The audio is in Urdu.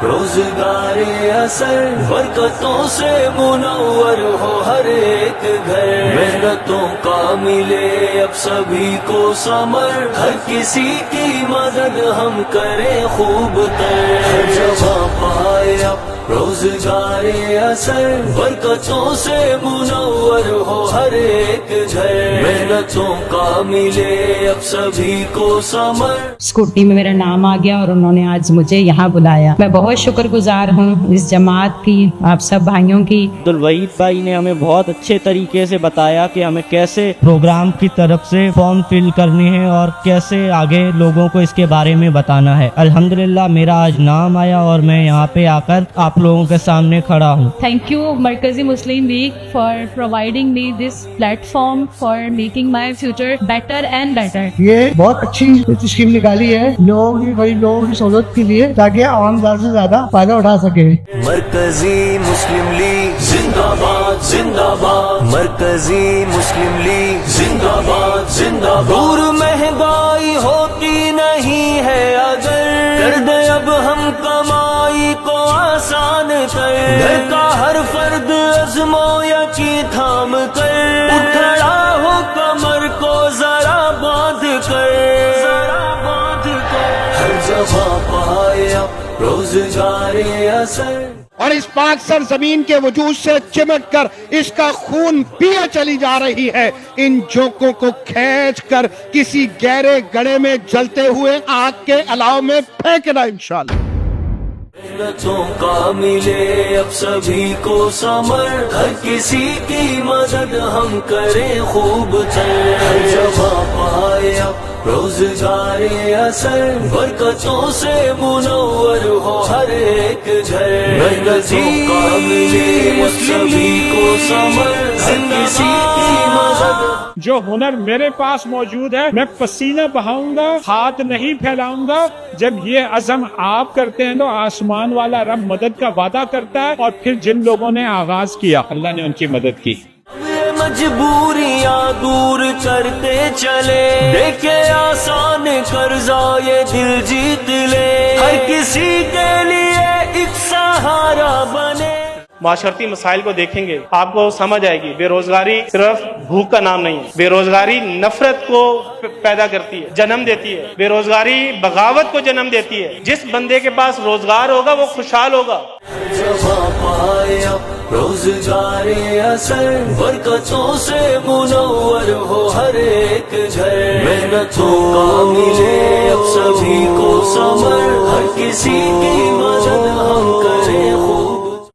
روزگار اثر برکتوں سے منور ہو ہر ایک گھر، محنتوں کا ملے اب سبھی کو ثمر، ہر کسی کی مدد ہم کریں خوب تر، ہر جگہ پائے اب روزگار اثر برکتوں سے منور ہو ہر ایک گھر، محنتوں کا ملے اب سبھی کو ثمر۔ اسکوٹی میں میرا نام آ گیا اور انہوں نے آج مجھے یہاں بلایا، میں بہت شکر گزار ہوں اس جماعت کی، آپ سب بھائیوں کی۔ عبدالوحید بھائی نے ہمیں بہت اچھے طریقے سے بتایا کہ ہمیں کیسے پروگرام کی طرف سے فارم فل کرنے ہیں اور کیسے آگے لوگوں کو اس کے بارے میں بتانا ہے۔ الحمدللہ میرا آج نام آیا اور میں یہاں پہ آ کر آپ لوگوں کے سامنے کھڑا ہوں۔ Thank you Markazi Muslim League for providing me this platform for making my future better and better. یہ بہت اچھی اسکیم نکالی ہے لوگوں کی، غریب لوگوں کی سہولت کے لیے، تاکہ عوام زیادہ سے زیادہ فائدہ اٹھا سکے۔ مرکزی مسلم لیگ زندہ باد زندہ باد، مرکزی مسلم لیگ زندہ باد زندہ باد، دور مہنگائی ہوتی نہیں ہے اگر کر دے اب ہم کمائی کو آسان کر، گھر کا ہر فرد عزم و یقین تھام کر، اٹھ کھڑا ہو کمر کو ذرا باندھ کر، ہر جگہ پائے اب روزگار اثر، اور اس پاک سرزمین کے وجود سے چمٹ کر اس کا خون پیا چلی جا رہی ہے، ان جوکوں کو کھینچ کر کسی گہرے گڑھے میں جلتے ہوئے آگ کے الاؤ میں پھینکنا انشاءاللہ۔ محنتوں کا ملے اب سبھی کو ثمر، ہر کسی کی مدد ہم کریں خوب تر، ہر جگہ پائے اب روزگار اثر برکتوں سے منور ہو ہر ایک گھر، محنتوں کا ملے اب سبھی کو ثمر، ہر کسی کی مدد۔ جو ہنر میرے پاس موجود ہے میں پسینہ بہاؤں گا، ہاتھ نہیں پھیلاؤں گا۔ جب یہ عزم آپ کرتے ہیں تو آسمان والا رب مدد کا وعدہ کرتا ہے، اور پھر جن لوگوں نے آغاز کیا اللہ نے ان کی مدد کی۔ مجبوریاں دور کرتے چلے، دیکھے آسان قرضہ یہ دل جیت لے، ہر کسی کے لیے ایک سہارا بنے۔ معاشرتی مسائل کو دیکھیں گے آپ کو سمجھ آئے گی، بے روزگاری صرف بھوک کا نام نہیں ہے، بے روزگاری نفرت کو پیدا کرتی ہے، جنم دیتی ہے، بے روزگاری بغاوت کو جنم دیتی ہے۔ جس بندے کے پاس روزگار ہوگا وہ خوشحال ہوگا۔ روزگار اثر برکتوں سے منور ہو ہر ایک گھر، محنتوں کا ملے اب سبھی کو ثمر، ہر کسی کی